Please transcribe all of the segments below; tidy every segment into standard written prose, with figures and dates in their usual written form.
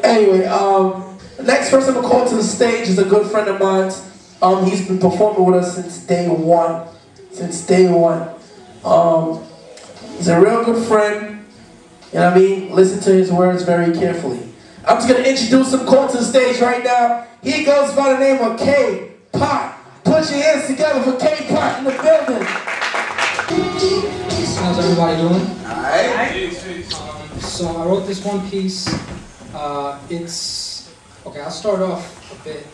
Anyway, the next person I'm call to the stage is a good friend of mine. He's been performing with us since day one. He's a real good friend. You know what I mean? Listen to his words very carefully. I'm just going to introduce him, call to the stage right now. He goes by the name of Kpot. Put your hands together for Kpot in the building. How's everybody doing? Alright. So I wrote this one piece. Okay, I'll start off a bit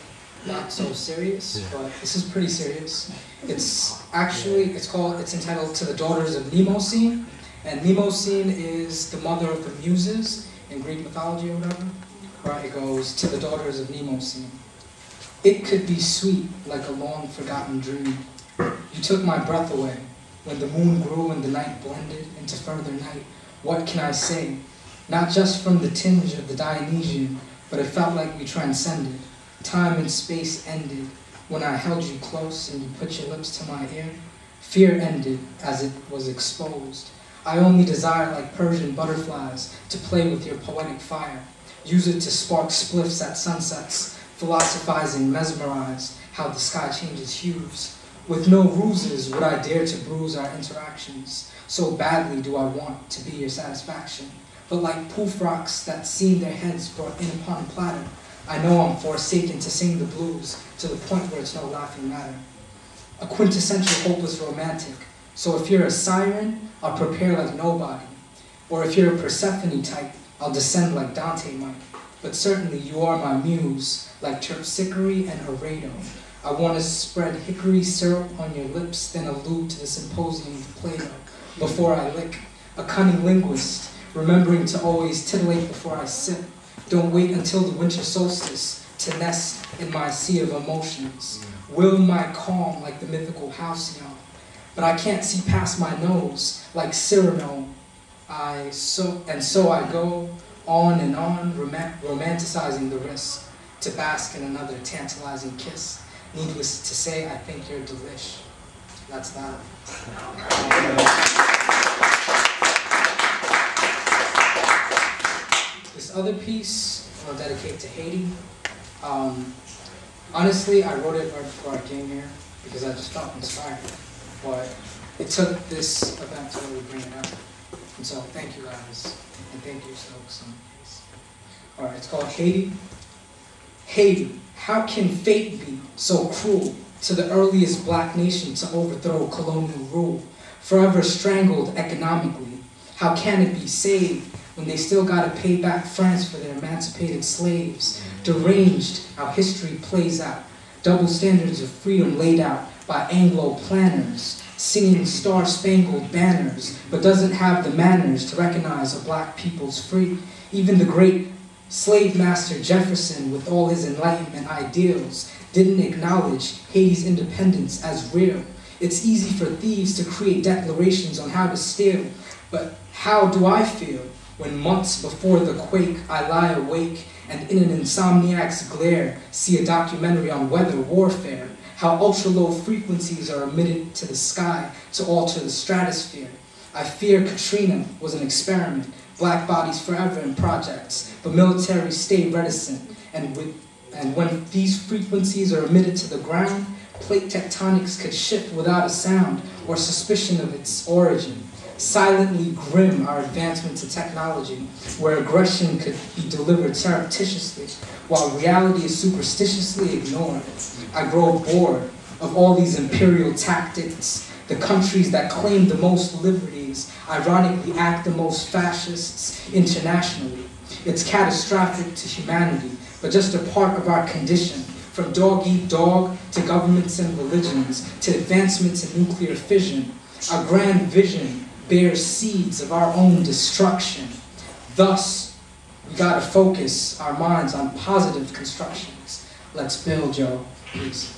not so serious, but this is pretty serious. It's entitled To the Daughters of Mnemosyne, and Mnemosyne is the mother of the muses in Greek mythology or whatever. Right, it goes, To the Daughters of Mnemosyne. It could be sweet like a long forgotten dream. You took my breath away when the moon grew and the night blended into further night. What can I say? Not just from the tinge of the Dionysian, but it felt like we transcended. Time and space ended when I held you close and you put your lips to my ear. Fear ended as it was exposed. I only desire, like Persian butterflies, to play with your poetic fire. Use it to spark spliffs at sunsets, philosophizing, mesmerized how the sky changes hues. With no ruses would I dare to bruise our interactions. So badly do I want to be your satisfaction. But like poof rocks that seen their heads brought in upon a platter, I know I'm forsaken to sing the blues to the point where it's no laughing matter. A quintessential hopeless romantic. So if you're a siren, I'll prepare like nobody. Or if you're a Persephone type, I'll descend like Dante might. But certainly you are my muse, like Terpsichore and Arado. I want to spread hickory syrup on your lips, then allude to the symposium of Plato before I lick. A cunning linguist, remembering to always titillate before I sip. Don't wait until the winter solstice to nest in my sea of emotions. Will my calm like the mythical halcyon. But I can't see past my nose like Cyrano. So I go on and on, romanticizing the risk to bask in another tantalizing kiss. Needless to say, I think you're delish. That's that. This other piece I'll dedicate to Haiti. Honestly, I wrote it right before I came here because I just felt inspired. But it took this event to really bring it up. And so thank you guys. And thank you, Stokes. Alright, it's called Haiti. Haiti, how can fate be so cruel to the earliest black nation to overthrow colonial rule? Forever strangled economically, how can it be saved when they still gotta pay back France for their emancipated slaves? Deranged how history plays out, double standards of freedom laid out by Anglo planners, singing star-spangled banners, but doesn't have the manners to recognize a black people's free. Even the great slave master Jefferson, with all his Enlightenment ideals, didn't acknowledge Haiti's independence as real. It's easy for thieves to create declarations on how to steal, but how do I feel when months before the quake I lie awake and in an insomniac's glare see a documentary on weather warfare, how ultra-low frequencies are emitted to the sky to alter the stratosphere. I fear Katrina was an experiment, black bodies forever in projects, but military stay reticent, and when these frequencies are emitted to the ground, plate tectonics could shift without a sound or suspicion of its origin. Silently grim our advancement to technology, where aggression could be delivered surreptitiously, while reality is superstitiously ignored. I grow bored of all these imperial tactics. The countries that claim the most liberties ironically act the most fascists internationally. It's catastrophic to humanity, but just a part of our condition, from dog-eat-dog to governments and religions, to advancements in nuclear fission. Our grand vision bears seeds of our own destruction. Thus, we gotta focus our minds on positive constructions. Let's build, yo. Peace.